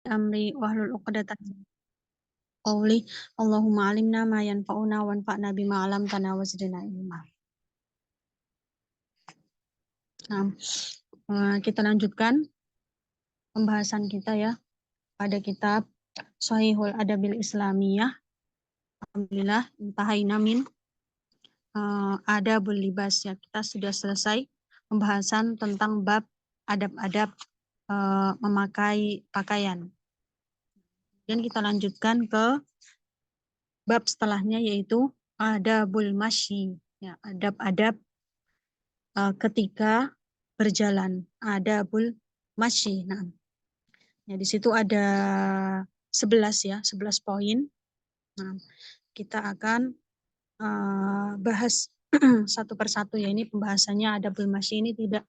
amri wahlul 'uqdatam min qawli. Allahumma alimna ma yanfa'una wanfa'na bima 'allamtana wa zidna ilma. Nah, kita lanjutkan pembahasan kita ya pada kitab Shahihul Adabil Islamiyah. Alhamdulillah, intahaina min adabul libas ya. Kita sudah selesai pembahasan tentang bab adab-adab memakai pakaian. Dan kita lanjutkan ke bab setelahnya yaitu adabul masyi ya, adab-adab ketika berjalan, adabul masyi. Nah, ya di situ ada 11 ya, 11 poin. Nah, kita akan bahas satu persatu ya. Ini pembahasannya adabul masyi ini tidak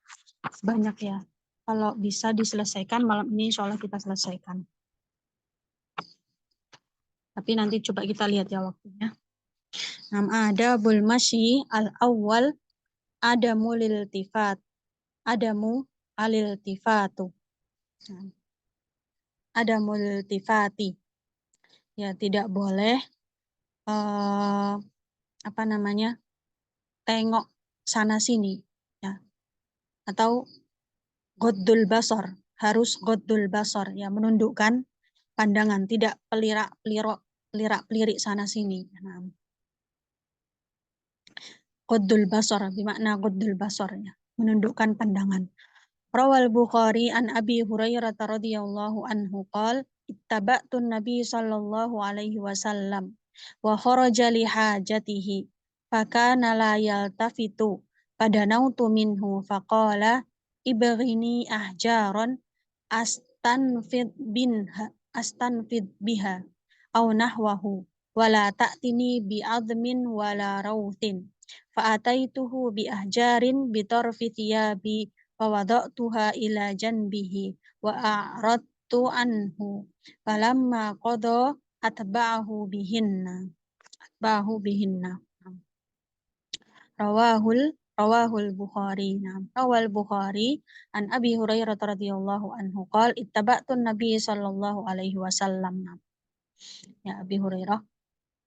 banyak ya. Kalau bisa diselesaikan malam ini insya Allah kita selesaikan. Tapi nanti coba kita lihat ya waktunya. Adabul masyi al-awwal adamul iltifat. Adamu aliltifatu. Adamul iltifati. Ya, tidak boleh tengok sana sini ya. Atau ghaddul basar, harus ghaddul basar ya, menundukkan pandangan, tidak pelirak-pelirik sana sini. Nah, ghaddul basar bermakna ghaddul basar ya, menundukkan pandangan. Rawal Bukhari an Abi Hurairah radhiyallahu anhu qala ittaba'tu Nabi sallallahu alaihi wasallam wa kharaja li hajatihi fakana la yaltafitu fadanautu minhu faqala ibghini ahjaran astanfid biha aw nahwahu wala ta'tini bi admin wala rawtin fa'ataituhu bi ahjarin bi tarfi thiyabi fawada'tuha ila janbihi wa a'radtu anhu falamma qada atba'ahu bihinna rawahul Bukhari. Rawal Bukhari an Abi Hurairah radhiyallahu anhu qala ittaba'tu Nabi sallallahu alaihi wasallam. Ya, Abi Hurairah,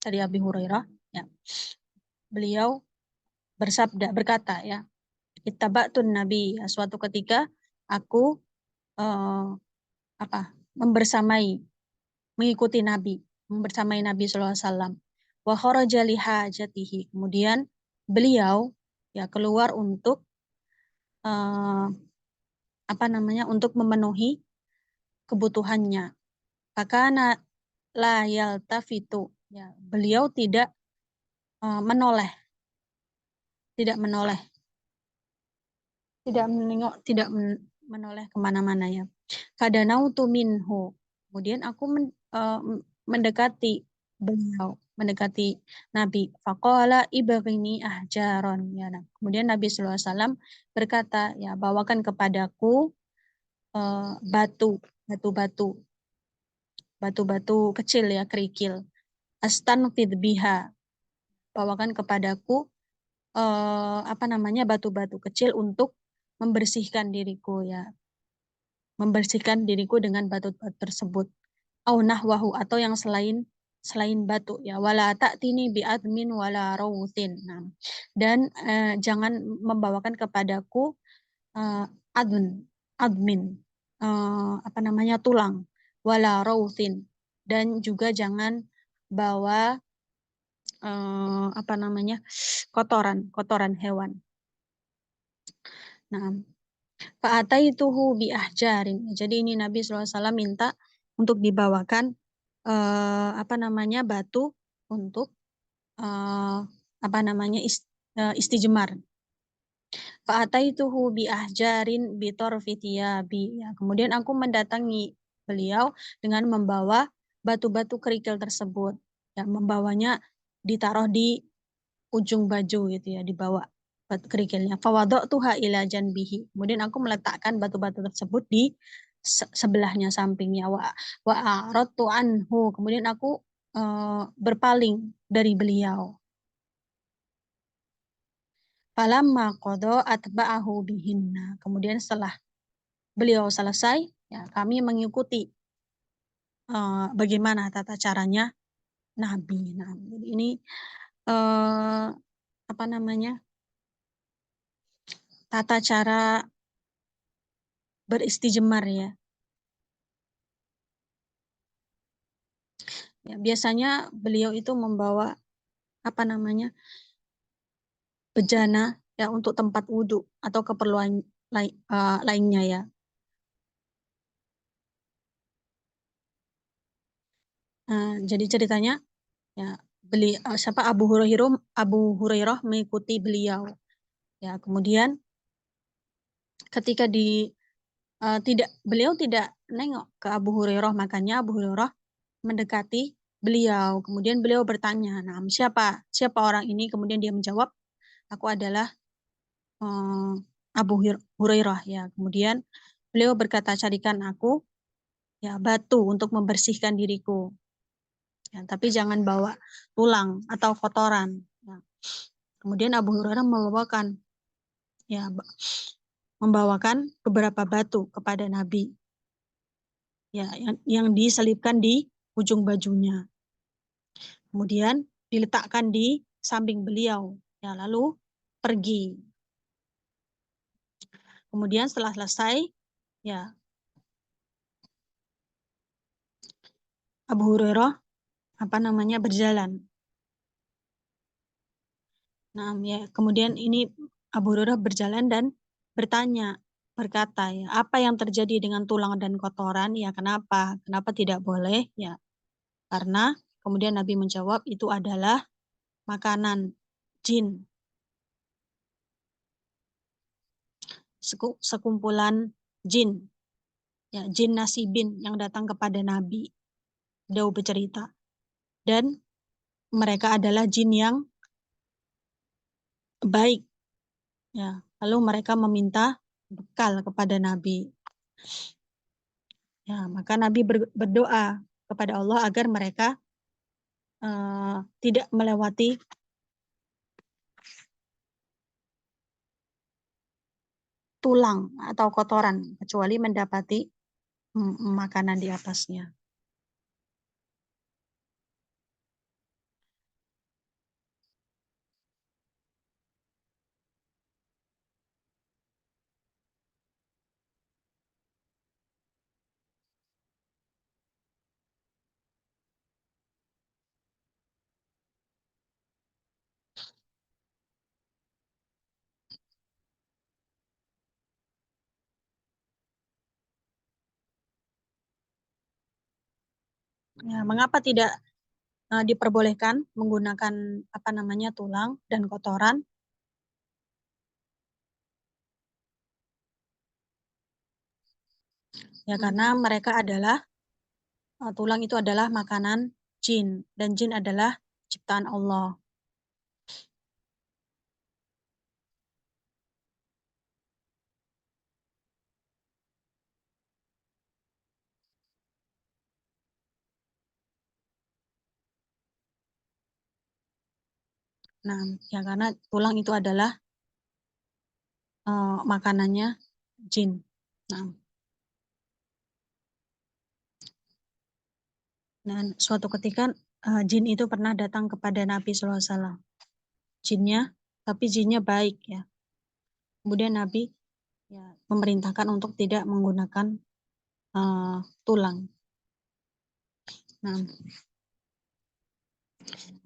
dari Abi Hurairah ya. Beliau berkata ya, ittaba'tun Nabi, ya, suatu ketika aku mengikuti Nabi, membersamai Nabi sallallahu alaihi wasallam. Wa kharaja li hajatihi, kemudian beliau ya keluar untuk untuk memenuhi kebutuhannya. Fakana la yaltafitu, ya, beliau tidak menoleh kemana-mana ya. Fadanautu minhu, kemudian aku mendekati beliau, mendekati Nabi. Faqala ibghini ahjaron ya. Nah, kemudian Nabi sallallahu alaihi wasallam berkata, ya, bawakan kepadaku batu-batu kecil ya, kerikil. Astanfid biha, bawakan kepadaku batu-batu kecil untuk membersihkan diriku ya, membersihkan diriku dengan batu-batu tersebut. Au nahwahu, atau yang selain batu ya. Wala ta'tini bi admin wala rawtin. Nah, dan jangan membawakan kepadaku admin tulang, wala rawtin, dan juga jangan bawa kotoran hewan. Nah, fa'ataituhu bi ahjarin. Jadi ini Nabi SAW minta untuk dibawakan batu untuk istijmar. Fa'ataituhu bi ahjarin bi tarfi thiyabi. Ya, kemudian aku mendatangi beliau dengan membawa batu-batu kerikil tersebut. Ya, membawanya ditaruh di ujung baju gitu ya, dibawa batu kerikilnya. Fawada'tuha ila janbihi. Kemudian aku meletakkan batu-batu tersebut di sebelahnya, sampingnya. Wa a'radtu anhu. Kemudian aku berpaling dari beliau. Falamma qada atba'ahu bihinna. Kemudian setelah beliau selesai, ya, kami mengikuti bagaimana tata caranya Nabi. Nah, jadi ini apa namanya, tata cara beristijmar ya. Ya, biasanya beliau itu membawa apa namanya, bejana ya untuk tempat wudhu atau keperluan lainnya ya. Jadi ceritanya ya, siapa, Abu Hurairah mengikuti beliau ya. Kemudian ketika beliau tidak nengok ke Abu Hurairah, makanya Abu Hurairah mendekati beliau. Kemudian beliau bertanya, nah, siapa orang ini? Kemudian dia menjawab, aku adalah Abu Hurairah ya. Kemudian beliau berkata, carikan aku ya batu untuk membersihkan diriku. Ya, tapi jangan bawa tulang atau kotoran. Ya. Kemudian Abu Hurairah membawakan beberapa batu kepada Nabi. Ya, yang diselipkan di ujung bajunya. Kemudian diletakkan di samping beliau. Ya, lalu pergi. Kemudian setelah selesai, ya Abu Hurairah berjalan. Nah, ya, kemudian ini Abu Hurairah berjalan dan berkata, ya, apa yang terjadi dengan tulang dan kotoran? Ya, kenapa? Kenapa tidak boleh? Ya, karena kemudian Nabi menjawab, itu adalah makanan jin. Sekumpulan jin. Ya, jin nasibin yang datang kepada Nabi. Beliau bercerita. Dan mereka adalah jin yang baik. Ya, lalu mereka meminta bekal kepada Nabi. Ya, maka Nabi berdoa kepada Allah agar mereka tidak melewati tulang atau kotoran, kecuali mendapati makanan di atasnya. Ya, mengapa tidak diperbolehkan menggunakan tulang dan kotoran? Ya, karena mereka adalah tulang itu adalah makanan jin, dan jin adalah ciptaan Allah. Nah, ya karena tulang itu adalah makanannya jin. Nah, dan suatu ketika jin itu pernah datang kepada Nabi SAW. Tapi jinnya baik ya. Kemudian Nabi ya memerintahkan untuk tidak menggunakan tulang. Nah,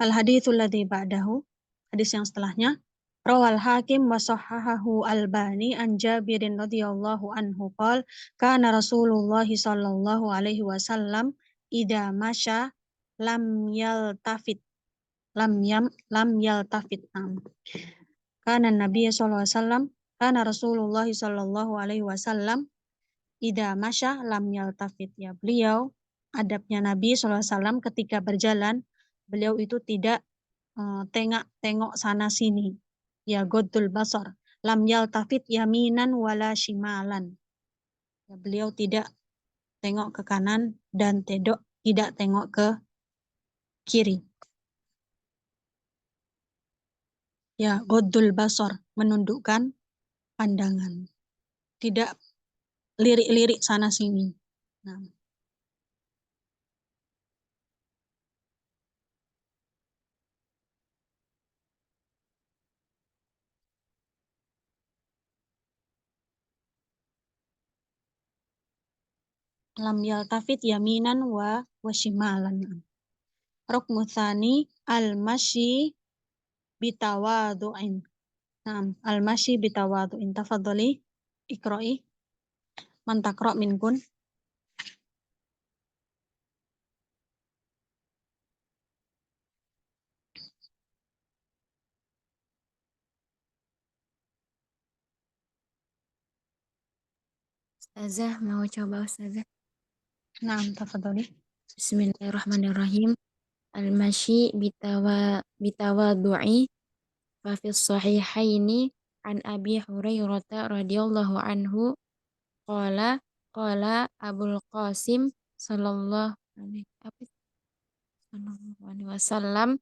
al-haditsul ladzi ba'dahu, hadis yang setelahnya, rawal Hakim wa sahhahahu Albani an Jabirin radhiyallahu anhu qala kana Rasulullah sallallahu alaihi wasallam idza masya lam yaltafit lam yaltafit. Kana Nabi sallallahu alaihi wasallam kana Rasulullah sallallahu alaihi wasallam idza masya lam yaltafit. Ya, beliau adabnya Nabi sallallahu alaihi wasallam ketika berjalan, beliau itu tidak tengok sana sini. Ya, goddul basar. Lam yaltafit yaminan wala shimalan. Ya, beliau tidak tengok ke kanan dan tidak tengok ke kiri. Ya, goddul basar, menundukkan pandangan. Tidak lirik-lirik sana sini. Nah, lam yaltafit yaminan wa shimalan. Rukmu tsani al-masyi bitawadu'in. Naam, al-masyi bitawadu'in. Tafadhali iqra'i. Man taqra' minkun. Ustazah, mau coba Ustazah? Naam, tafadhali. Bismillahirrahmanirrahim. Al-masyi bitawadu'i fa fi sahihaini an Abi Hurairah radhiyallahu anhu qala qala Abul Qasim sallallahu alaihi wasallam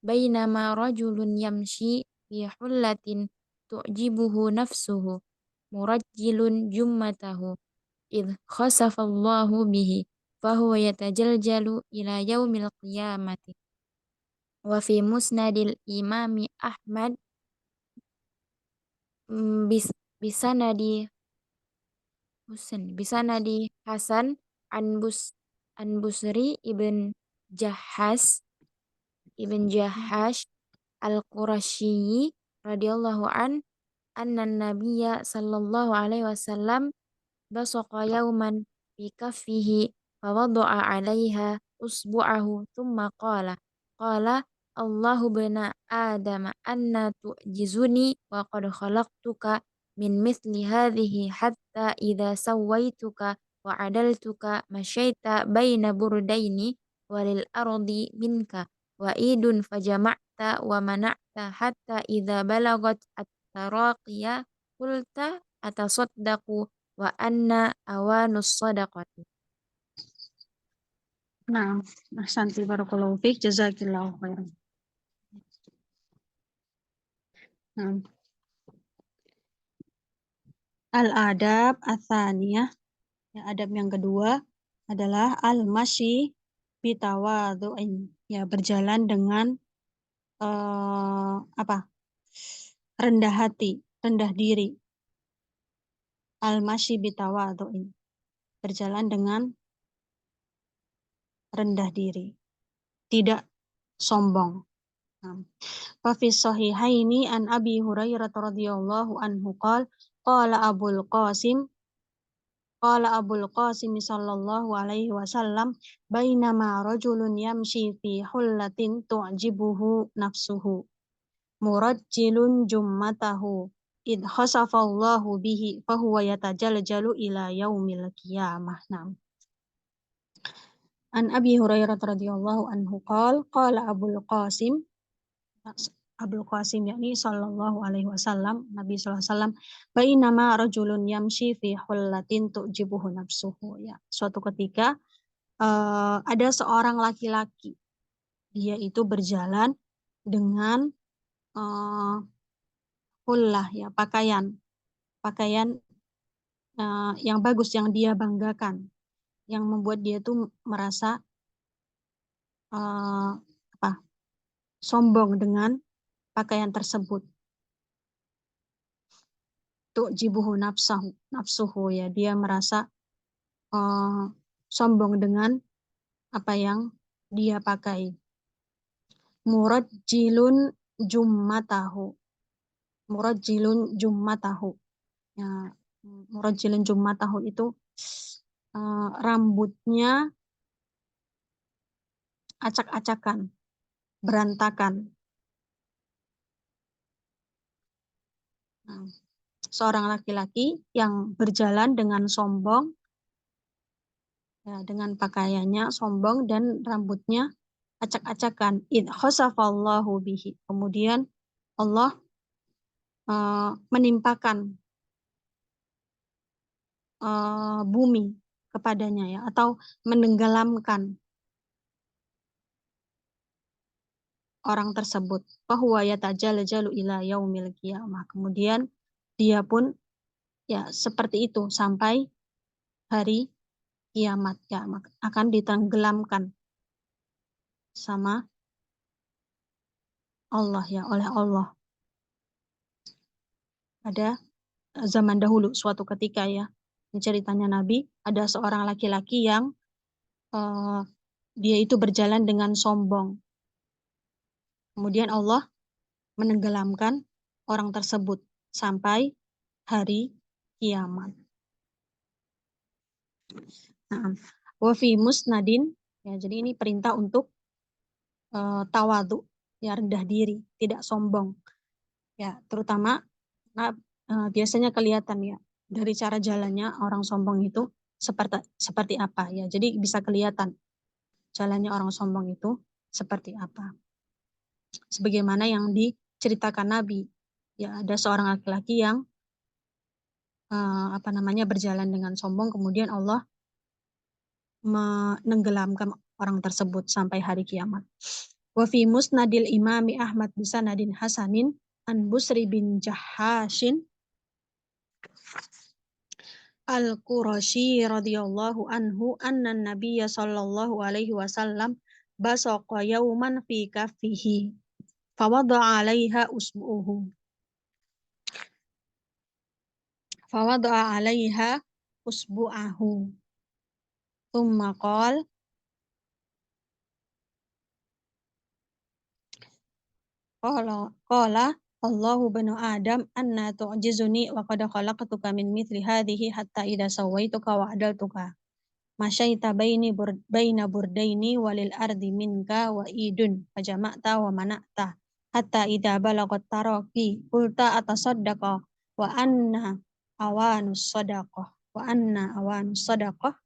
bainama rajulun yamshi fi hullatin tu'jibuhu nafsuhu murajjilun jummatahu idh khasafallahu bihi fahuwa yatajaljalu ila yaumil qiyamati wa fi musnadil imami Ahmad bisanadi Hasan an Busri ibn Jahash al-Qurasyi radhiyallahu anna nabiyya sallallahu alaihi wasallam basaqa yauman fi kaffihi fawada'a 'alaiha usbu'ahu thumma qala Allahu bana Adam anna tu'jizuni wa qad khalaqtuka min mithli hadhihi hatta idza sawaituka wa 'adaltuka masyaita baina burdaini walil ardi minka wa idun fajama'ta wa mana'ta hatta idza balagat at-taraqiya qulta atasaddaqu wa anna awanus sadaqati. Naam, ahsanti barakallahu fiik, jazakillahu khairan. Naam. Al-adab ats-tsaniyah, ya, adab yang kedua adalah al-masyi bitawadhu'in, ya, berjalan dengan rendah hati, rendah diri. Al-masyi bitawadhu'in, berjalan dengan rendah diri, tidak sombong. Fa fi sahihaini an Abi Hurairah radhiyallahu anhu qala Abul Qasim sallallahu alaihi wasallam bainama rajulun yamshi fi hullatin tu'jibuhu nafsuhu murajjilun jummatahu id khasafallahu bihi fahuwa yatajaljalu ila yaumil qiyamah. Naam. An Abi Hurairah radhiyallahu anhu qala Abul Qasim yakni sallallahu alaihi wasallam, Nabi sallallahu alaihi wasallam, bainama rajulun yamshi fi hullatin tu'jibuhu nafsuhu, ya, suatu ketika ada seorang laki-laki, dia itu berjalan dengan hullah, ya, pakaian yang bagus, yang dia banggakan, yang membuat dia tuh merasa sombong dengan pakaian tersebut. Tu'jibuhu nafsuhu, ya, dia merasa sombong dengan apa yang dia pakai. Murajjilun jummatahu. Ya, murajjilun jummatahu itu rambutnya acak-acakan, berantakan. Seorang laki-laki yang berjalan dengan sombong, ya, dengan pakaiannya sombong dan rambutnya acak-acakan. Id khasafallahu bihi. Kemudian Allah menimpakan bumi kepadanya, ya, atau menenggelamkan orang tersebut. Fahuwa yatajaljalu ila yaumil qiyamah. Kemudian dia pun, ya, seperti itu sampai hari kiamat, ya, akan ditenggelamkan sama Allah, ya, oleh Allah pada zaman dahulu suatu ketika, ya. Ini ceritanya Nabi, ada seorang laki-laki yang dia itu berjalan dengan sombong. Kemudian Allah menenggelamkan orang tersebut sampai hari kiamat. Nah, wa fi musnadin, ya, jadi ini perintah untuk tawadu, ya, rendah diri, tidak sombong. Ya, terutama biasanya kelihatan ya dari cara jalannya orang sombong itu seperti apa ya. Jadi bisa kelihatan jalannya orang sombong itu seperti apa. Sebagaimana yang diceritakan Nabi, ya, ada seorang laki-laki yang berjalan dengan sombong, kemudian Allah menenggelamkan orang tersebut sampai hari kiamat. Wa fi musnadil imami Ahmad bisanadin hasanin an Busri bin Jahashin al-Qurashi radhiyallahu anhu anna nabiyya sallallahu alaihi wasallam basaqa yawman fi kaffihi fawada'a 'alaiha usbu'uhu fawada'a 'alaiha usbu'ahu thumma qala Allahu banu Adam anna tu'jizuni wa qad khalaqtuka min mithli hadhihi hatta idza sawaituka wa adaltuka masyaita baina burdaini walil ardi minka wa idun fajama'ta wa mana'ta hatta idza balagat taraqi qulta atasaddaqa wa anna awanus sadaqah wa anna awanus sadaqah.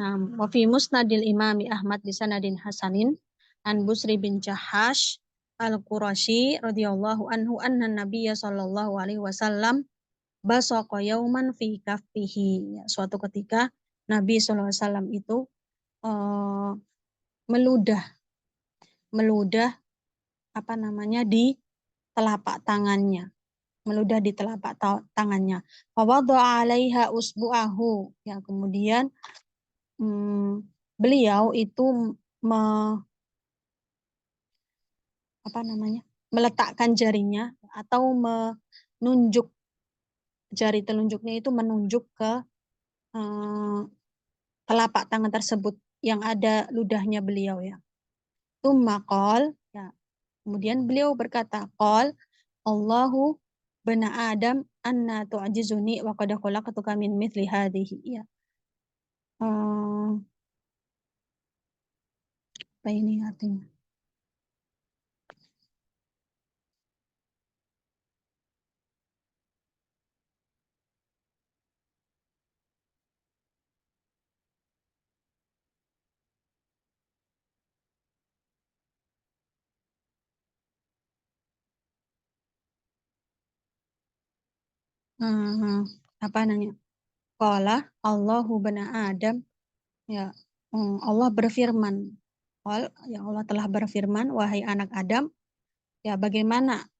Nah, wa fi musnadil imami Ahmad bisanadin hasanin an Busri bin Jahash al-Qurashi radhiyallahu anhu anna nabiyya sallallahu alaihi wasallam basaqa yauman fi kaffihi. Ya, suatu ketika Nabi sallallahu alaihi wasallam itu uh, meludah di telapak tangannya, meludah di telapak tangannya. Fa wada'a 'alaiha usbu'ahu. Ya, kemudian beliau itu meletakkan jarinya atau menunjuk jari telunjuknya itu menunjuk ke telapak tangan tersebut yang ada ludahnya beliau, ya. Tsumma qol, ya. Kemudian beliau berkata, qol Allahu bana Adam anna tu'jizuni wa qad khalaqtuka min mithli hadhihi. Ya. Apa ini artinya? Apa nanya? Qala Allahu bana Adam, ya, Allah berfirman. Ya, Allah telah berfirman, wahai anak Adam, ya, bagaimana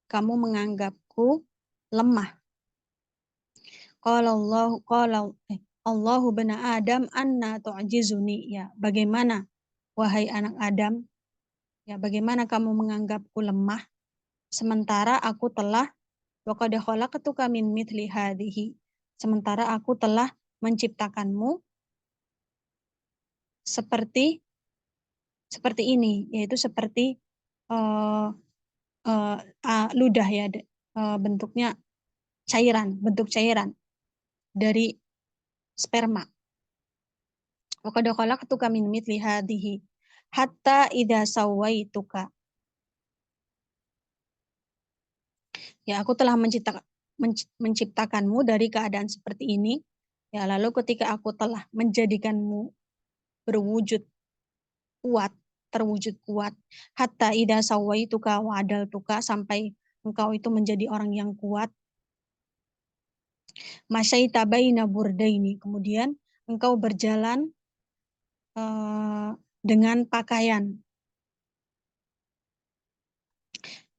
kamu menganggapku lemah? Allahu bana Adam anna tu'jizuni, ya, bagaimana wahai anak Adam, ya, bagaimana kamu menganggapku lemah sementara aku telah wa qad khalaqtuka min mithli hadhihi, sementara aku telah menciptakanmu seperti ini, yaitu seperti ludah, ya, bentuknya bentuk cairan dari sperma. Wa qad khalaqtuka min mithli hadhihi hatta idza sawaituka. Ya, aku telah menciptakanmu dari keadaan seperti ini. Ya, lalu ketika aku telah menjadikanmu berwujud kuat, terwujud kuat, hatta idza sawaituka wa adaltuka, sampai engkau itu menjadi orang yang kuat. Masyaita baina burdaini, kemudian engkau berjalan dengan pakaian.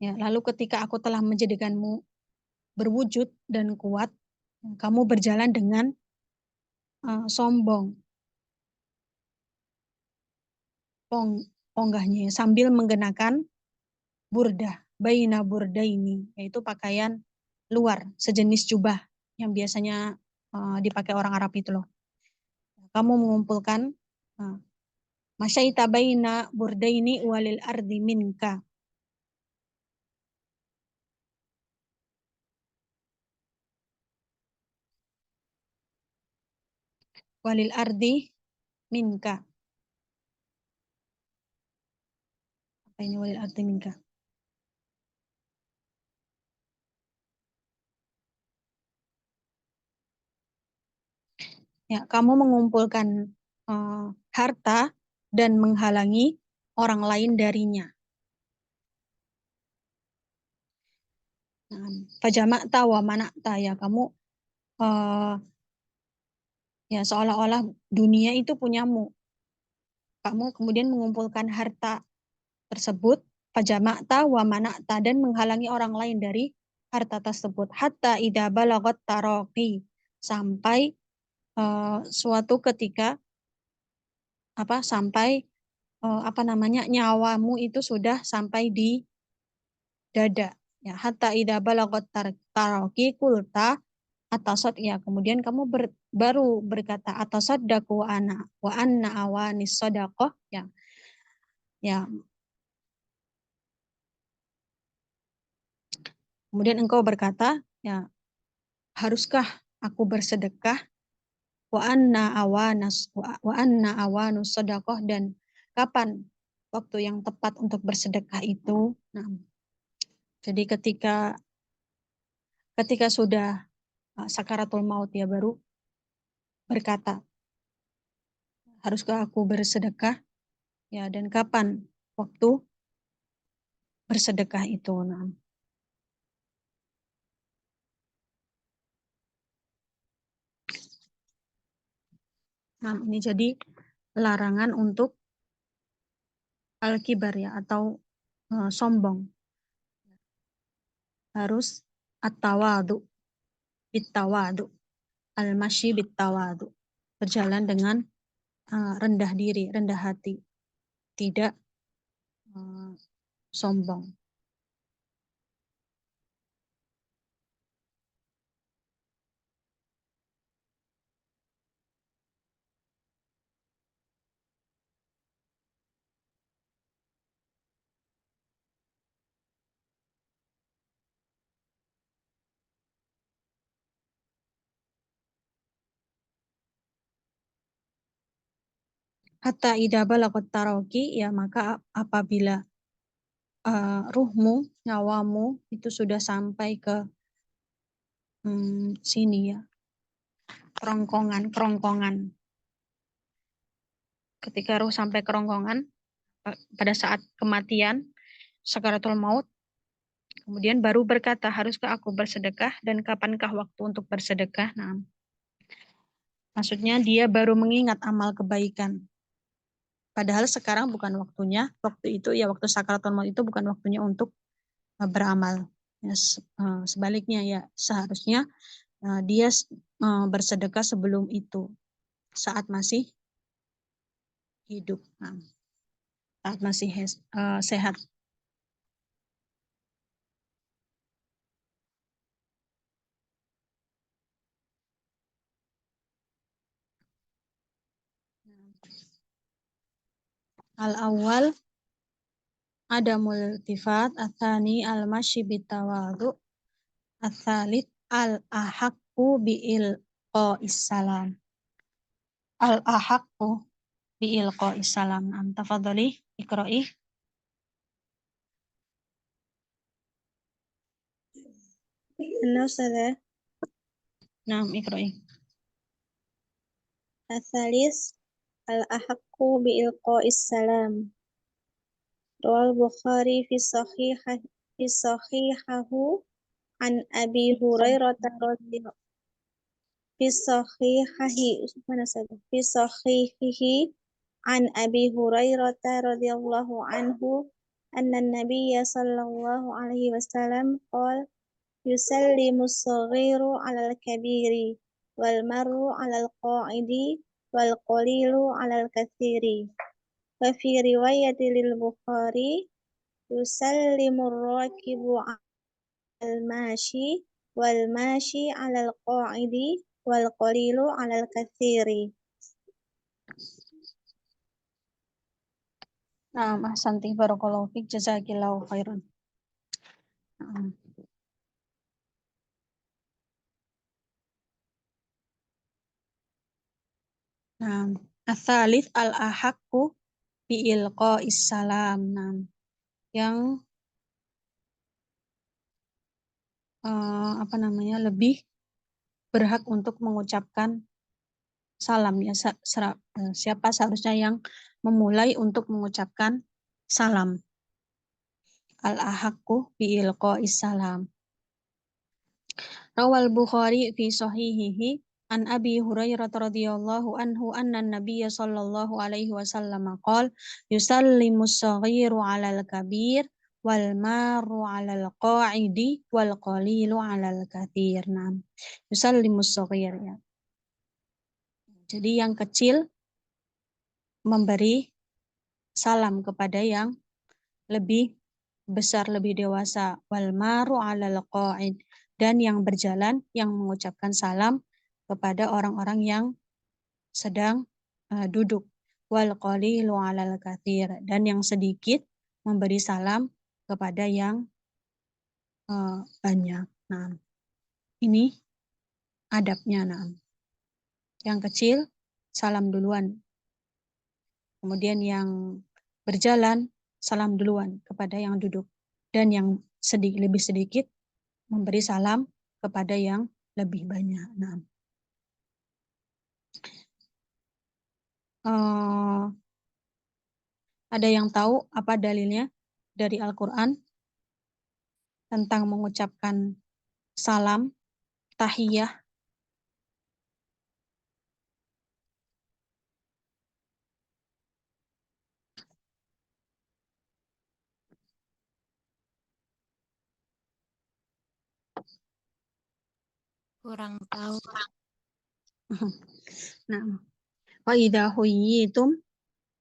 Ya, lalu ketika aku telah menjadikanmu berwujud dan kuat, kamu berjalan dengan sombong, ponggahnya, sambil menggunakan burdah, baina burdaini, yaitu pakaian luar, sejenis jubah yang biasanya dipakai orang Arab itu loh. Kamu mengumpulkan masyaita baina burdaini walil ardi minka. Walil ardi minka. Apa ini walil ardi minka? Ya, kamu mengumpulkan harta dan menghalangi orang lain darinya. Fajama'ta wa mana'ta, ya kamu ya seolah-olah dunia itu punyamu. Kamu kemudian mengumpulkan harta tersebut, fajama'ta wa mana'ta, dan menghalangi orang lain dari harta tersebut. Hatta idza balagat taraqi, sampai suatu ketika sampai nyawamu itu sudah sampai di dada. Ya, hatta idza balagat taraqi kulta atasad, ya kemudian kamu baru berkata atasaddaku wa anna awanis sadaqah, ya. Ya, kemudian engkau berkata, ya, haruskah aku bersedekah? Wa anna awanus sadaqah, dan kapan waktu yang tepat untuk bersedekah itu? Nah, jadi ketika sudah sakaratul maut, ya baru berkata, haruskah aku bersedekah? Ya, dan kapan waktu bersedekah itu? Nah, ini jadi larangan untuk al-kibar, ya, atau sombong. Harus at-tawadu, bit-tawadu, al-masyi bit-tawadu. Berjalan dengan rendah diri, rendah hati, tidak sombong. Hatta idza balagat taraqi, ya maka apabila ruhmu, nyawamu itu sudah sampai ke sini, ya, kerongkongan. Ketika ruh sampai kerongkongan, pada saat kematian, sakaratul maut, kemudian baru berkata, haruskah aku bersedekah dan kapankah waktu untuk bersedekah? Nah, maksudnya dia baru mengingat amal kebaikan. Padahal sekarang bukan waktunya, waktu itu, ya waktu sakaratul maut itu bukan waktunya untuk beramal. Ya, sebaliknya, ya seharusnya dia bersedekah sebelum itu, saat masih hidup, saat masih sehat. Al-awwal adamul tifat, atsani al-masyi bitawadu, atsalit al-ahaqqu bi'ilqa'is salam. Al-ahaqqu bi'ilqa'is salam. Tafadhali iqra'i. An-Nawsalah. Naam, iqra'i. Atsalis al-ahaqqu bi'ilqa'is salam. Rawal Bukhari fi sahihahu an Abi Hurairah radhiyallahu fi sahihihi an Abi Hurairah radhiyallahu anhu anna an-nabiyya sallallahu alaihi wasallam qala yusallimu as-saghiru 'alal kabiri wal marru 'alal qa'idi wal qalilu 'alal katsiri. Wa fi riwayati lil Bukhari yusallimu ar-rakibu 'alal mashi wal mashi 'alal qa'idi wal qalilu 'alal katsiri. Nah, ahsanti barakallahu fik, jazakillahu khairan. Nah, ats-tsalits al-ahaqqu bi ilqa'is salam. Nah, yang lebih berhak untuk mengucapkan salam ya. Siapa seharusnya yang memulai untuk mengucapkan salam. Al-ahaqqu bi ilqa'is salam. Rawal Bukhari fi sahihihi an Abi Hurairah radhiyallahu anhu anna Nabiyya sallallahu alaihi wasallam qala yusallimus saghiru 'alal kabir wal maru 'alal qa'idi wal qalilu 'alal katsir. Nah, yusallimus saghir ya. Jadi yang kecil memberi salam kepada yang lebih besar, lebih dewasa. Wal maru 'alal qa'id, dan yang berjalan yang mengucapkan salam kepada orang-orang yang sedang duduk. Wal qalilu 'alal katsir, dan yang sedikit memberi salam kepada yang banyak. Nah, ini adabnya. Nah, yang kecil salam duluan. Kemudian yang berjalan salam duluan kepada yang duduk, dan yang lebih sedikit memberi salam kepada yang lebih banyak. Nah, ada yang tahu apa dalilnya dari Al-Quran tentang mengucapkan salam, tahiyah? Kurang tahu. Nah, wa idza huyyitum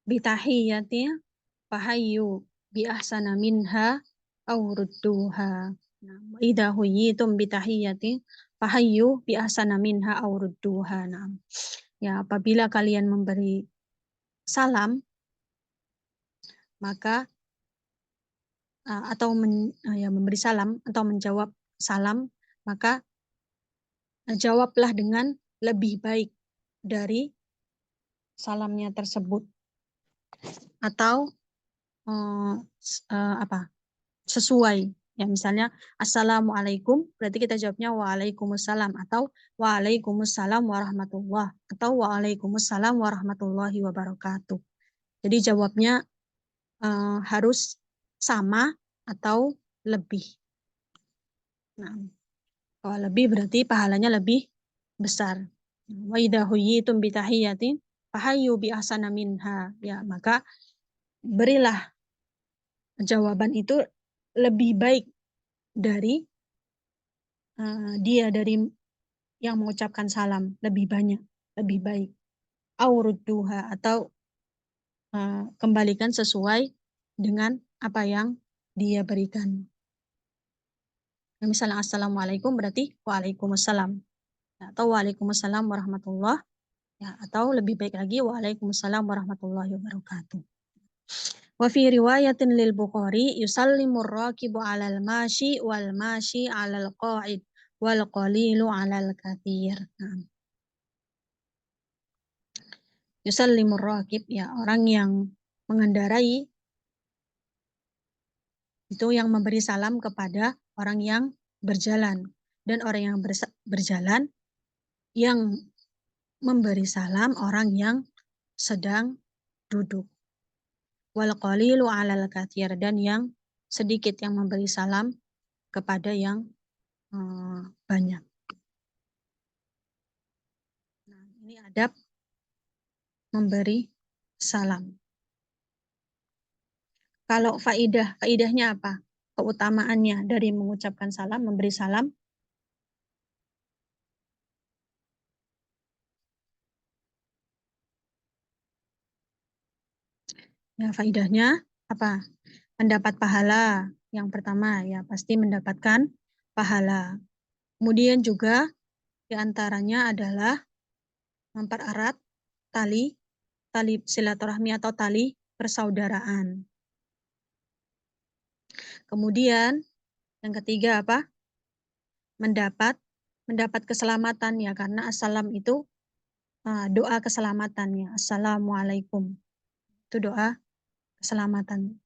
bi tahiyyatin fahayyu bi ahsana minha aw rudduha. Nah, wa idza huyyitum bi tahiyyatin fahayyu bi ahsana minha aw rudduha. Nah, ya, apabila kalian memberi salam, maka memberi salam atau menjawab salam, maka jawablah dengan lebih baik dari salamnya tersebut, atau sesuai. Ya, misalnya assalamualaikum, berarti kita jawabnya waalaikumsalam, atau waalaikumsalam warahmatullah, atau waalaikumsalam warahmatullahi wabarakatuh. Jadi jawabnya harus sama atau lebih. Nah, kalau lebih berarti pahalanya lebih besar. Wa idza huyyitum bi tahiyyatin fahayyu bi ahsana minha. Ya, maka berilah jawaban itu lebih baik dari dari yang mengucapkan salam, lebih banyak, lebih baik. Aurudduha, atau kembalikan sesuai dengan apa yang dia berikan. Misalnya assalamualaikum berarti waalaikumsalam, atau waalaikumsalam warahmatullah, ya, atau lebih baik lagi waalaikumsalam warahmatullahi wabarakatuh. Wa fi riwayatin lil Bukhari yusallimur raqibu 'alal mashi wal mashi 'alal qa'id wal qalilu 'alal katsir. Nah, yusallimur raqib, ya, orang yang mengendarai itu yang memberi salam kepada orang yang berjalan, dan orang yang berjalan yang memberi salam orang yang sedang duduk. Wal qalilu 'alal katsir, dan yang sedikit yang memberi salam kepada yang banyak. Nah, ini adab memberi salam. Kalau faidahnya apa? Keutamaannya dari mengucapkan salam, memberi salam. Ya, faidahnya apa? Mendapat pahala. Yang pertama, ya, pasti mendapatkan pahala. Kemudian juga diantaranya adalah mempererat tali silaturahmi atau tali persaudaraan. Kemudian yang ketiga apa? Mendapat keselamatan ya, karena assalam itu doa keselamatan ya. Assalamualaikum. Itu doa keselamatan.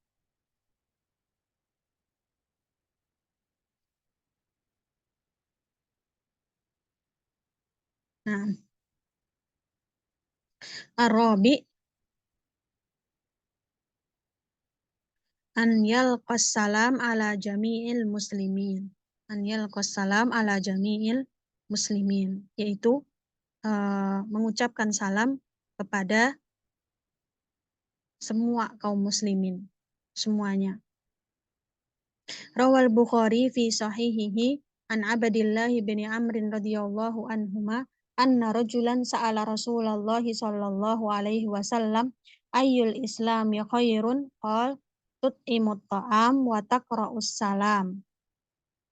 Nah, Arabi an yalqas salam ala jami'il muslimin. An yalqas salam ala jami'il muslimin, yaitu mengucapkan salam kepada semua kaum muslimin, semuanya. Rawal Bukhari fi sahihihi an Abdillah bin Amr radhiyallahu anhuma anna rajulan sa'ala Rasulullah sallallahu alaihi wasallam ayyul islami khairun qal tut'imut ta'am wa taqra'us salam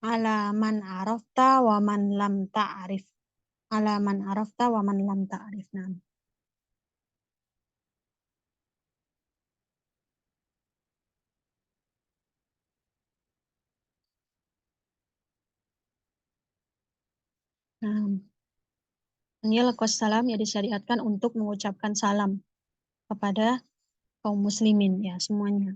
ala man arafta wa man lam ta'rif. Ala man arafta wa man lam ta'rif. Salam ya disyariatkan untuk mengucapkan salam kepada kaum muslimin ya semuanya.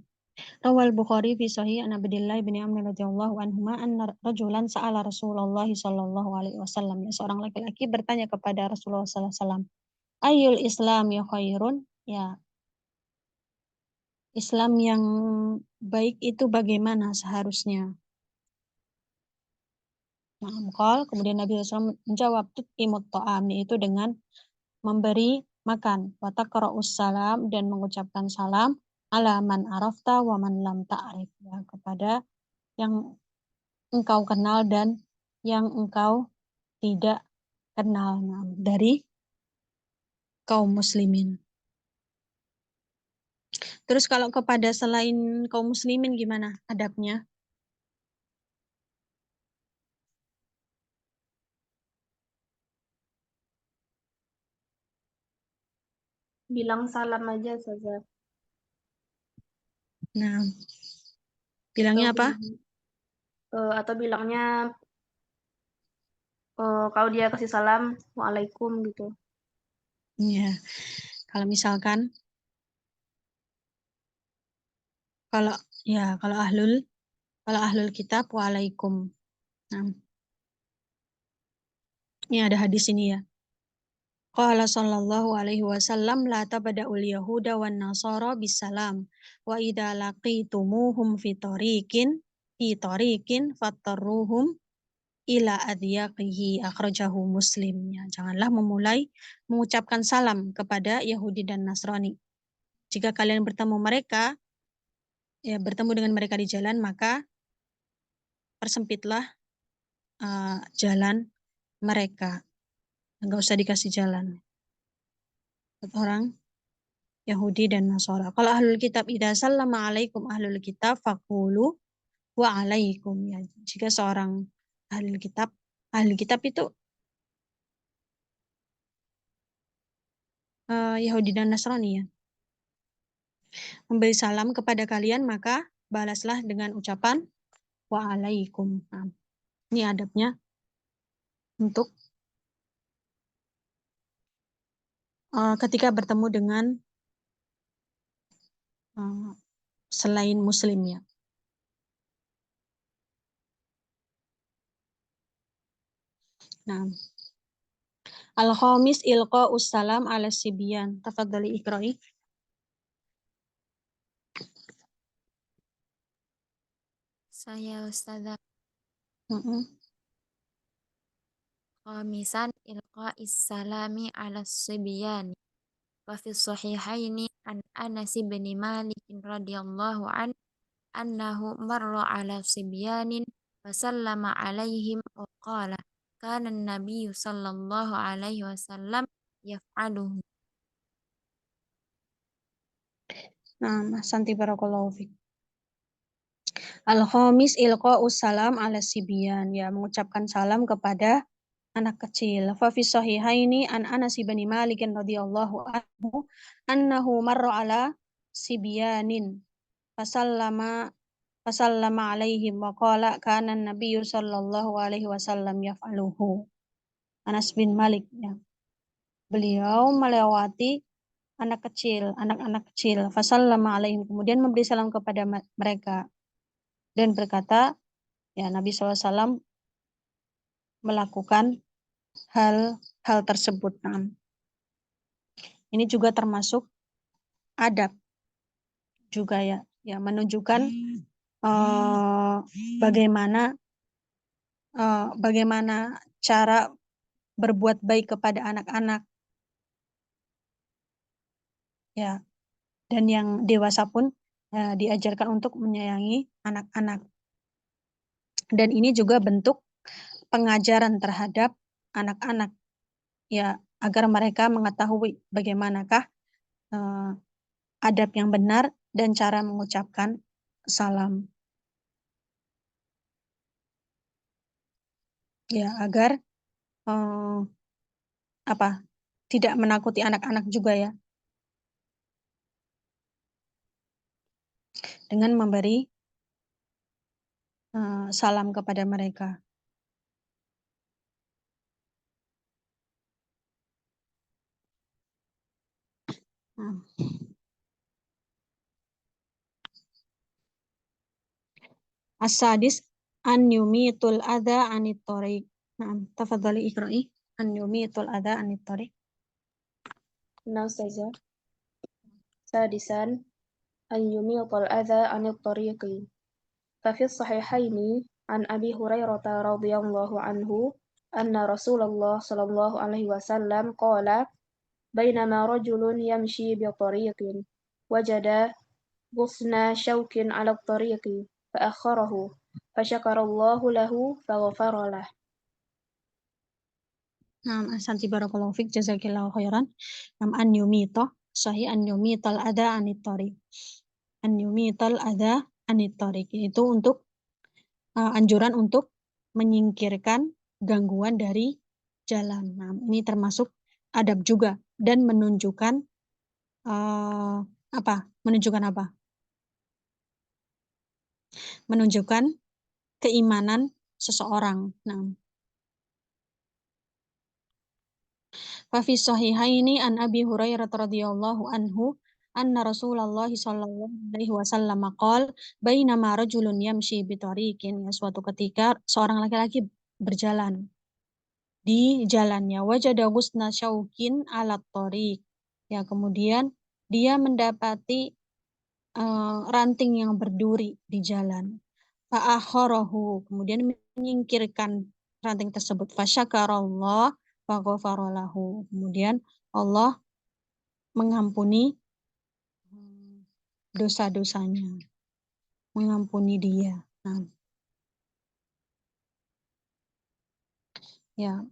Rawal Bukhari fi sahih an Abdillah bin Amr radhiyallahu anhuma anna rajulan sa'ala Rasulullah sallallahu alaihi wasallam, ya seorang laki-laki bertanya kepada Rasulullah sallallahu alaihi wasallam, ayyul islami khairun, ya Islam yang baik itu bagaimana seharusnya. Kemudian Nabi SAW menjawab tut'imut ta'am, yaitu dengan memberi makan, wa taqra'us salam, dan mengucapkan salam, ala man arafta wa man lam ta'rif, ya, kepada yang engkau kenal dan yang engkau tidak kenal, dari kaum muslimin. Terus kalau kepada selain kaum muslimin gimana adabnya? Bilang salam aja saja. Nah, bilangnya apa? Atau bilangnya kalau dia kasih salam, waalaikum gitu. Ya, kalau misalkan kalau ahlul kitab waalaikum. Nah, ini ada hadis ini ya. Qala sallallahu alaihi wasallam la tabda'ul yahuda wan nasara bisalam wa idza laqitumuhum fi tariqin fattaruhum ila adyaqihi, akhrajahu Muslim. Ya, janganlah memulai mengucapkan salam kepada Yahudi dan Nasrani. Jika kalian bertemu dengan mereka di jalan, maka persempitlah jalan mereka. Enggak usah dikasih jalan. Orang Yahudi dan Nasara. Kalau ahlul kitab, idza sallama alaikum ahlul kitab faqulu wa alaikum, ya. Jika seorang ahlul kitab itu Yahudi dan Nasrani ya, memberi salam kepada kalian, maka balaslah dengan ucapan wa alaikum. Nah, ini adabnya untuk ketika bertemu dengan selain muslim ya. Nah, al-khamis ilqa'us salam ala sibyan. Tafadhali iqra'i. Saya Ustazah. Khamisan ilqa'is salami ala sibyani. Wa fi sahihaini an Anas bin Malik radhiyallahu an annahu marra ala sibyanin wa sallama alaihim wa qala kana an-nabiy sallallahu alaihi wasallam yaf'aluhu. Nah, Santi barakallahu fiik. Al-khamis ilqa'us salam ala sibyan, ya mengucapkan salam kepada anak kecil. Fa fi sahihaini an Anas bin Malik radhiyallahu anhu annahu marra ala sibyanin fasallama alaihim wa qala kana an-nabiyyu sallallahu alaihi wasallam yaf'aluhu. Anas bin Malik, ya. Beliau melewati anak-anak kecil, fasallama alaihim, kemudian memberi salam kepada mereka dan berkata, ya, Nabi SAW melakukan hal tersebut. Nah, ini juga termasuk adab juga, ya menunjukkan bagaimana cara berbuat baik kepada anak-anak, ya, dan yang dewasa pun diajarkan untuk menyayangi anak-anak. Dan ini juga bentuk pengajaran terhadap anak-anak, ya, agar mereka mengetahui bagaimanakah adab yang benar dan cara mengucapkan salam, ya, agar tidak menakuti anak-anak juga, ya, dengan memberi salam kepada mereka. As-sadis an yumitul adha anit thariq. Nah, tafadhali iqra'i an yumitul adha anit thariq. Nah, Ustazah. Sadisan an yumitul adha anit tariqi. Fa fi sahihaini an Abi Hurairah radhiyallahu anhu anna Rasulullah sallallahu alaihi wasallam qala bainama rajulun yamshi bi tariqin wajada غصن شوك على الطريق فأخره فشكر الله له فغفر له. Ahsanti barakallahu fik, jazakillahu khairan. An yumita, sahih an yumital adha anit thariq. An yumital adha anit thariq, itu untuk anjuran untuk menyingkirkan gangguan dari jalan. Nah, ini termasuk adab juga dan menunjukkan menunjukkan apa? Menunjukkan keimanan seseorang. Nah, fa fi sahihaini an Abi Hurairah radhiyallahu anhu anna Rasulullah sallallahu alaihi wasallam qala bainama rajulun yamshi bi tariqin, ya, suatu ketika seorang laki-laki berjalan di jalannya, wajada ghusna syaukin ala tariq, ya, kemudian dia mendapati ranting yang berduri di jalan. Fa'akharahu, kemudian menyingkirkan ranting tersebut. Fasyakarallah faghafaralahu, kemudian Allah mengampuni dosa-dosanya, mengampuni dia. Nah, ya,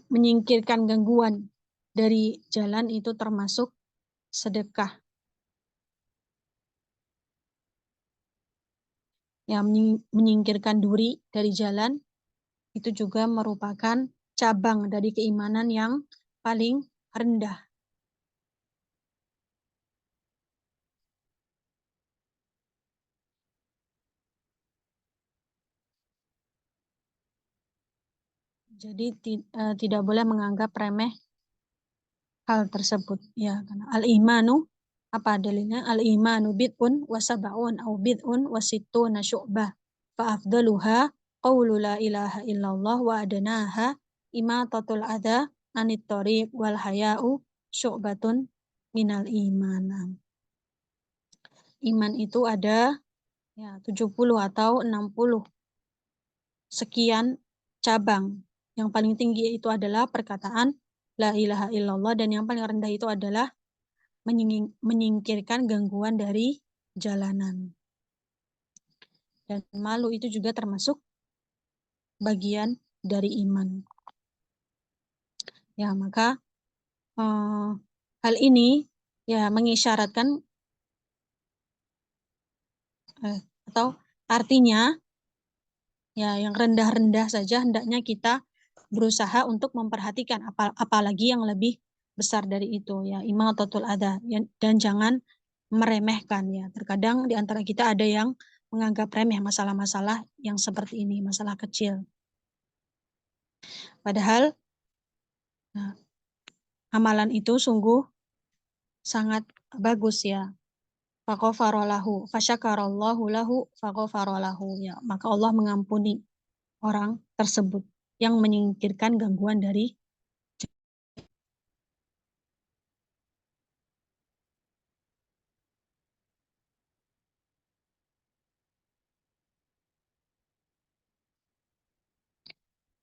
menyingkirkan gangguan dari jalan itu termasuk sedekah. Ya, menyingkirkan duri dari jalan itu juga merupakan cabang dari keimanan yang paling rendah. Jadi tidak boleh menganggap remeh hal tersebut, ya, karena al-imanu, apa dalilnya? Al-imanu bid'un wa sab'un au bid'un wa sittuna syu'bah fa afdaluha qaulu la ilaha illallah wa adnaha imatatul adha anit thariq wal haya'u syu'batun minal iman. Iman itu ada, ya, 70 atau 60 sekian cabang. Yang paling tinggi itu adalah perkataan la ilaha illallah, dan yang paling rendah itu adalah menyingkirkan gangguan dari jalanan. Dan malu itu juga termasuk bagian dari iman. Ya, maka hal ini, ya, mengisyaratkan atau atau artinya ya yang rendah-rendah saja hendaknya kita berusaha untuk memperhatikan, apalagi yang lebih besar dari itu ya, imatatul adha, dan jangan meremehkan ya. Terkadang di antara kita ada yang menganggap remeh masalah-masalah yang seperti ini, masalah kecil. Padahal nah, amalan itu sungguh sangat bagus ya. Faghafaralahu, fasyakarallahu lahu, faghafaralahu ya. Maka Allah mengampuni orang tersebut yang menyingkirkan gangguan dari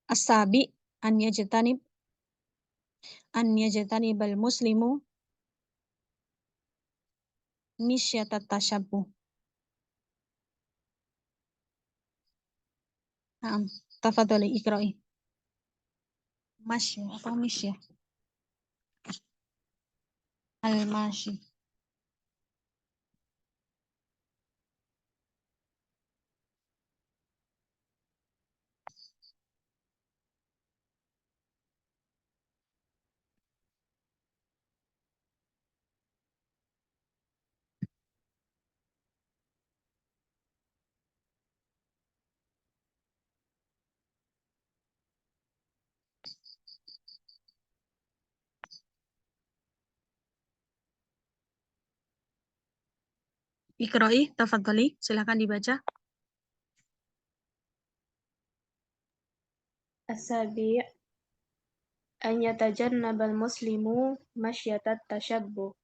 as-sabi an yajtanibal muslimu misyatat tasyabbuh. Naam, tafadhali iqra'i. Masya atau misya? Al-masyi. Iqra'i, tafadhali, silakan dibaca. As-sabi' an yatajannabal muslimu masyatat tashabbuh.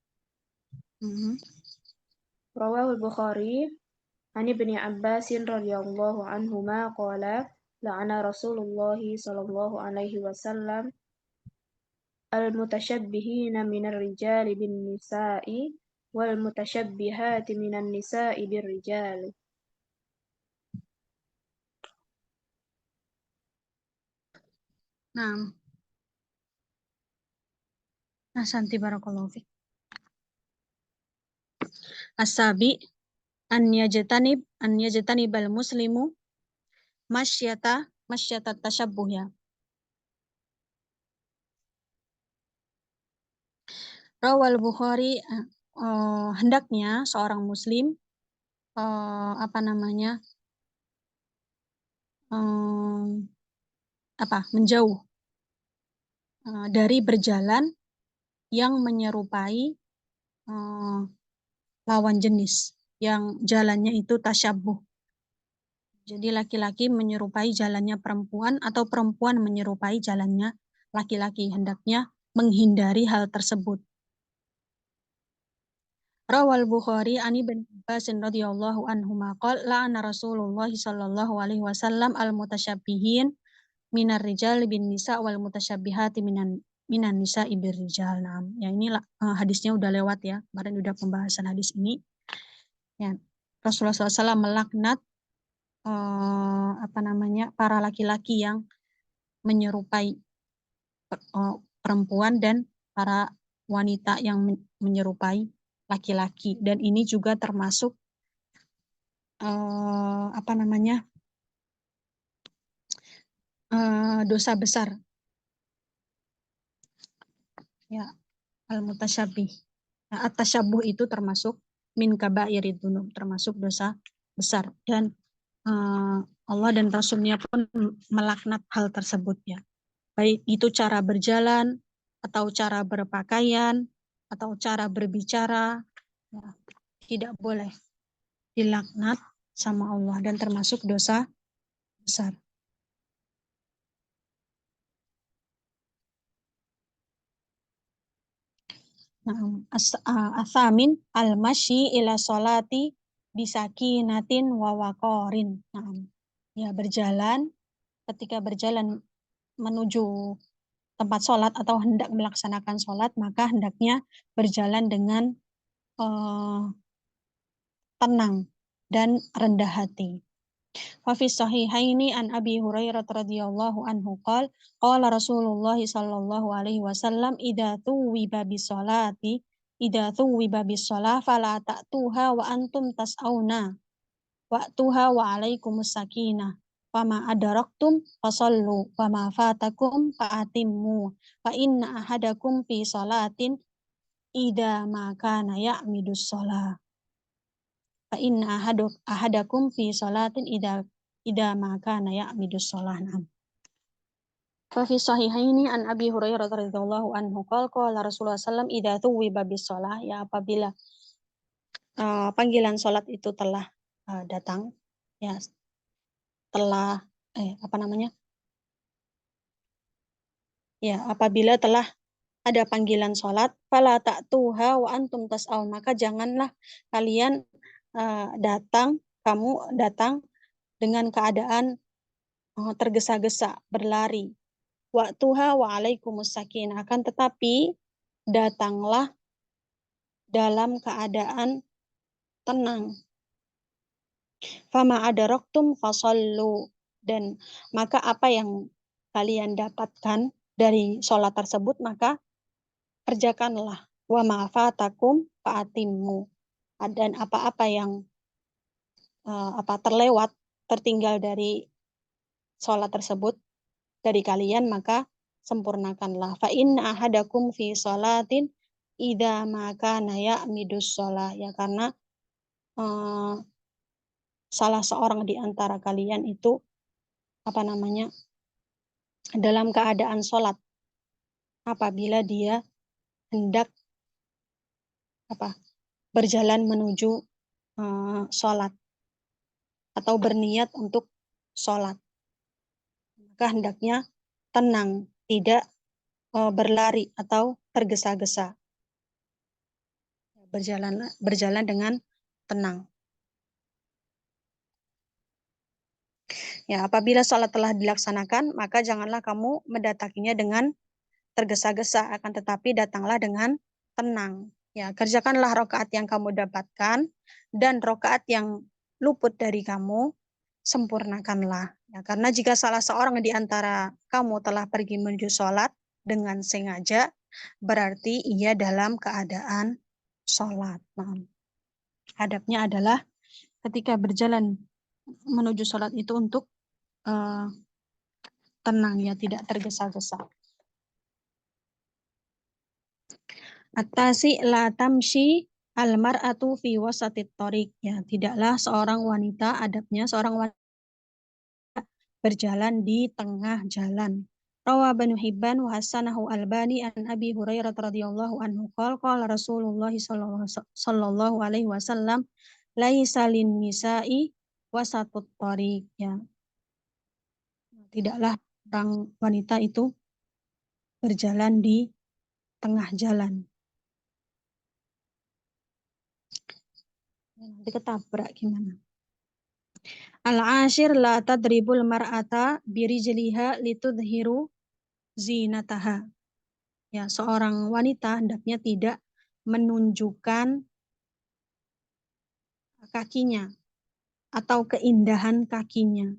Rawahul Bukhari an Ibni Abbasin radhiyallahu anhuma qala la'ana Rasulullah sallallahu alaihi wasallam al-mutasyabbihina minar rijali bin nisa'i wal mutasyabbihati minan nisa'i bir rijali. Naam. Ahsanti, barakallahu fiik. As-sabi an yajtanibal muslimu masyatat tasyabbuh ya. Rawal Bukhari, hendaknya seorang muslim menjauh dari berjalan yang menyerupai lawan jenis, yang jalannya itu tasyabbuh. Jadi laki-laki menyerupai jalannya perempuan atau perempuan menyerupai jalannya laki-laki, hendaknya menghindari hal tersebut. Rawal Bukhari an Ibnu Abbas radhiyallahu anhuma qala la'ana Rasulullah sallallahu alaihi wasallam al-mutasyabbihin minar rijal bin nisa wal mutasyabihati minan nisa ibir rijal. Nah, ya ini hadisnya udah lewat ya. Kemarin udah pembahasan hadis ini. Ya, Rasulullah SAW melaknat para laki-laki yang menyerupai perempuan dan para wanita yang menyerupai laki-laki, dan ini juga termasuk dosa besar ya, al-mutasyabih. Nah, at-tasyabuh itu termasuk min kabairid dzunub, termasuk dosa besar, dan Allah dan Rasulnya pun melaknat hal tersebut ya. Baik itu cara berjalan atau cara berpakaian atau cara berbicara ya, tidak boleh dilaknat sama Allah dan termasuk dosa besar. Asamin al-masyi ila sholati bisakinatin wa waqarin. Ya, ketika berjalan menuju tempat sholat atau hendak melaksanakan sholat, maka hendaknya berjalan dengan tenang dan rendah hati. Wa fi sahihaini an Abi Hurairah radhiyallahu anhu qala Rasulullah sallallahu alaihi wasallam idza tuwiba bis-sholati fala ta'tuha wa antum tas'auna wa'tuha wa alaikumus sakinah. Fama adaraktum fasallu fama fatakum fa'atimmu fa inna ahadakum fi salatin idza ma kana ya'midus shalah. Fa inna ahadakum fi salatin idza ma kana ya'midus shalah. Fa fi sahihaini an Abi Hurairah radhiyallahu anhu qala Rasulullah sallam idza tuwiba bis shalah, ya apabila panggilan salat itu telah datang, ya telah apabila telah ada panggilan salat, fala ta'tuha wa antum tas'au, maka janganlah kalian kamu datang dengan keadaan tergesa-gesa berlari. Wa'tuha wa alaikumus sakinah, akan tetapi datanglah dalam keadaan tenang. Fama adaraktum fasallu, dan maka apa yang kalian dapatkan dari sholat tersebut maka kerjakanlah. Wa ma fatakum fa'atimmu, dan apa-apa yang terlewat, tertinggal dari sholat tersebut dari kalian maka sempurnakanlah. Fa inna ahadakum fi sholatin idza ma kana ya'midus shalah, ya karena salah seorang di antara kalian itu dalam keadaan sholat apabila dia hendak berjalan menuju sholat atau berniat untuk sholat, maka hendaknya tenang, tidak berlari atau tergesa-gesa, berjalan dengan tenang. Ya, apabila sholat telah dilaksanakan, maka janganlah kamu mendatanginya dengan tergesa-gesa, akan tetapi datanglah dengan tenang. Ya, kerjakanlah rakaat yang kamu dapatkan, dan rakaat yang luput dari kamu sempurnakanlah. Ya, karena jika salah seorang di antara kamu telah pergi menuju sholat dengan sengaja, berarti ia dalam keadaan sholat. Nah, adabnya adalah ketika berjalan menuju sholat itu untuk tenang, ya tidak tergesa-gesa. At-tasi la tamshi al-mar'atu fi wasatit thoriq, ya tidaklah seorang wanita, adabnya seorang wanita berjalan di tengah jalan. Rawa Ibnu Hibban wa hasanahu Albani an Abi Hurairah radhiyallahu anhu qala Rasulullah sallallahu alaihi wasallam laisa lin nisa'i wasatut thoriq, ya tidaklah orang wanita itu berjalan di tengah jalan. Nanti ketabrak gimana? Al-ashir la tadribul mar'ata birijliha litudhiru zinataha. Ya, seorang wanita hendaknya tidak menunjukkan kakinya atau keindahan kakinya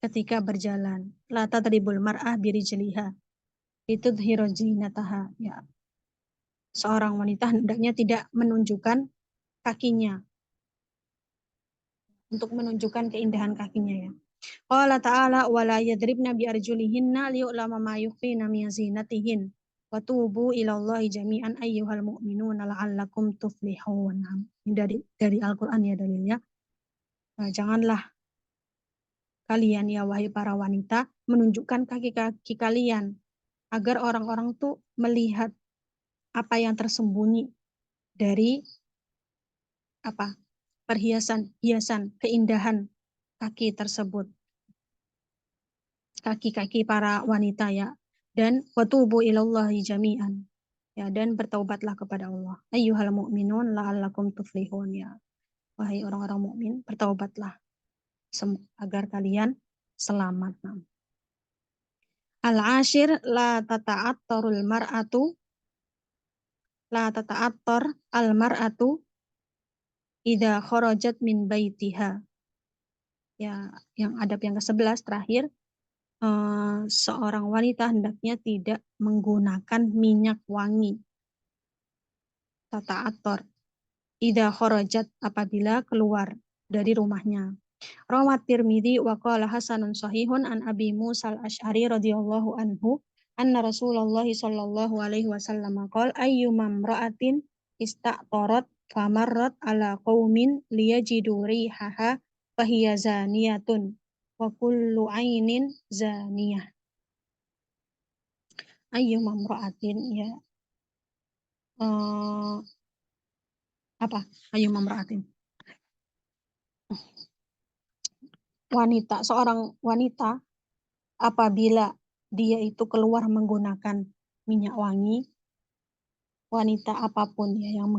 ketika berjalan. La tadribul mar'ah birijliha litudhiru zinataha. Ya, seorang wanita hendaknya tidak menunjukkan kakinya untuk menunjukkan keindahan kakinya, ya. Qala ta'ala wa la yadribna bi arjulihinna liyu'lama ma yukhfina min zinatihin wa tubu ilallahi jami'an ayyuhal mu'minuna la'allakum tuflihun. Ini dari Al-Qur'an, ya dalilnya. Nah, janganlah kalian, ya wahai para wanita, menunjukkan kaki-kaki kalian agar orang-orang tuh melihat apa yang tersembunyi dari hiasan keindahan kaki tersebut, kaki-kaki para wanita, ya. Dan watubu ilallahi jami'an, ya, dan bertaubatlah kepada Allah. Ayyuhal mu'minun la'allakum tuflihun, ya wahai orang-orang mukmin, bertaubatlah agar kalian selamat. Al-ashir la tata'attarul mar'atu al-mar'atu idza kharajat min baitiha. Ya, yang adab yang ke-11 terakhir, seorang wanita hendaknya tidak menggunakan minyak wangi. Tata'attar idza kharajat, apabila keluar dari rumahnya. Rawat Tirmidzi wa qala hasanun sahihun an Abi Musa al-Asy'ari radhiyallahu anhu anna Rasulullah sallallahu alaihi wasallam qala ayyuma imra'atin ista'tarat famarrat ala qaumin liyajidu rihaha fahiya zaniyatun wa kullu 'ainin zaniyah. Ayyuma imra'atin ya apa ayyuma imra'atin seorang wanita apabila dia itu keluar menggunakan minyak wangi, wanita apapun ya yang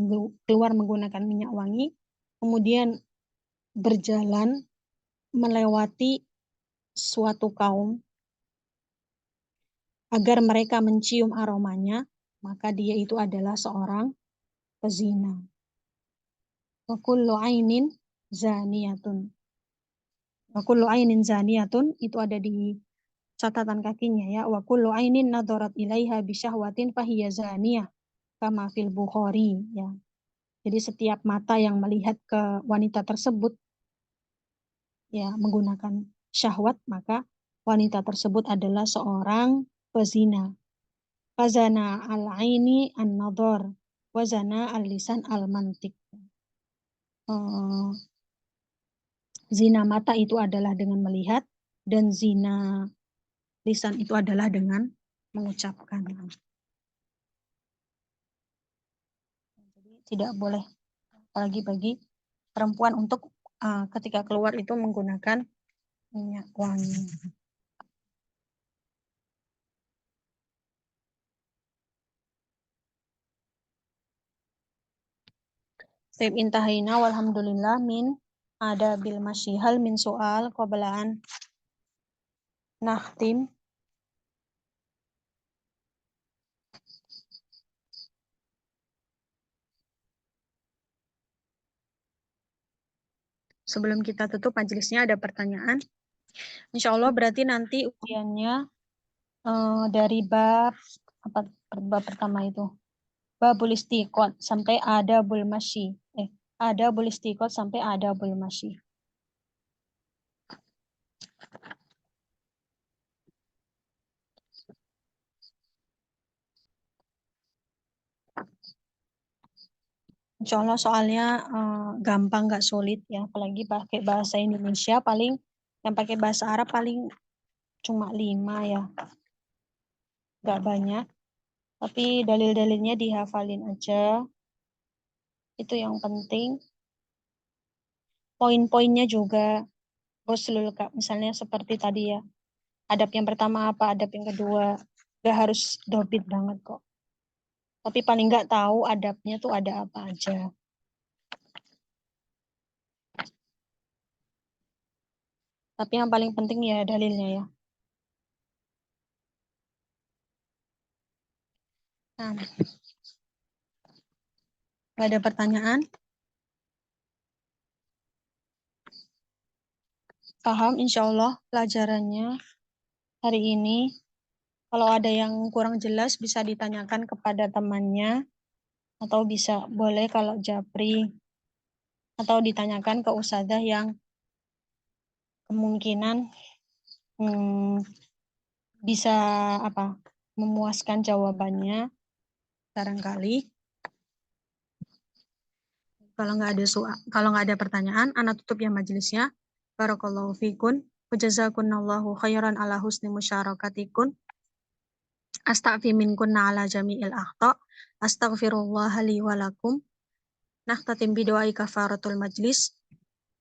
keluar menggunakan minyak wangi, kemudian berjalan melewati suatu kaum agar mereka mencium aromanya, maka dia itu adalah seorang pezina. Wa kullu ainin zaniyatun. Wa kullu ainin zaniyatun itu ada di catatan kakinya ya. Wa kullu ainin nadharat ilaiha bisyahwatin fahiya zaniyah kama fil Bukhari ya. Jadi setiap mata yang melihat ke wanita tersebut ya menggunakan syahwat, maka wanita tersebut adalah seorang pezina. Fazana al-aini an-nadhar wa zana al-lisan al-mantiq. Zina mata itu adalah dengan melihat dan zina lisan itu adalah dengan mengucapkan. Jadi tidak boleh apalagi bagi perempuan untuk ketika keluar itu menggunakan minyak wangi. Taib intahina walhamdulillah min ada bil masyihal min soal qablaan nahtim. Sebelum kita tutup majelisnya ada pertanyaan. Insya Allah berarti nanti ujiannya dari bab pertama itu. Babul istiqot sampai adabul masyi. Adabul istiqot sampai adabul masyi. Insya Allah soalnya gampang, nggak sulit ya. Apalagi pakai bahasa Indonesia, paling yang pakai bahasa Arab paling cuma 5 ya. Nggak banyak. Tapi dalil-dalilnya dihafalin aja. Itu yang penting. Poin-poinnya juga Ghuslul Ka'bah. Misalnya seperti tadi ya. Adab yang pertama apa, adab yang kedua. Nggak harus dobit banget kok. Tapi paling nggak tahu adabnya tuh ada apa aja. Tapi yang paling penting ya dalilnya ya. Nah, nggak ada pertanyaan? Paham insya Allah pelajarannya hari ini. Kalau ada yang kurang jelas bisa ditanyakan kepada temannya. Atau bisa boleh kalau japri. Atau ditanyakan ke ustadzah yang kemungkinan bisa memuaskan jawabannya barangkali. Kalau nggak ada pertanyaan, ana tutup ya majelisnya. Barakallahu fikun. Wajazakunallahu khairan ala husni musyarakatikum. Astaghfi minkunna ala jami'il akhta. Astaghfirullah li walakum. Nakhtatim bidoai kafaratul majlis.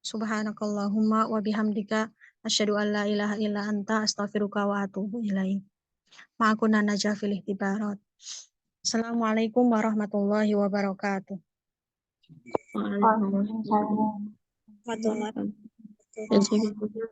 Subhanakallahumma wa bihamdika asyhadu an la ilaha illa anta astaghfiruka wa atubu ilaik. Ma'akuna najafil ihtibarat. Assalamualaikum warahmatullahi wabarakatuh. Waalaikumsalam warahmatullahi wabarakatuh.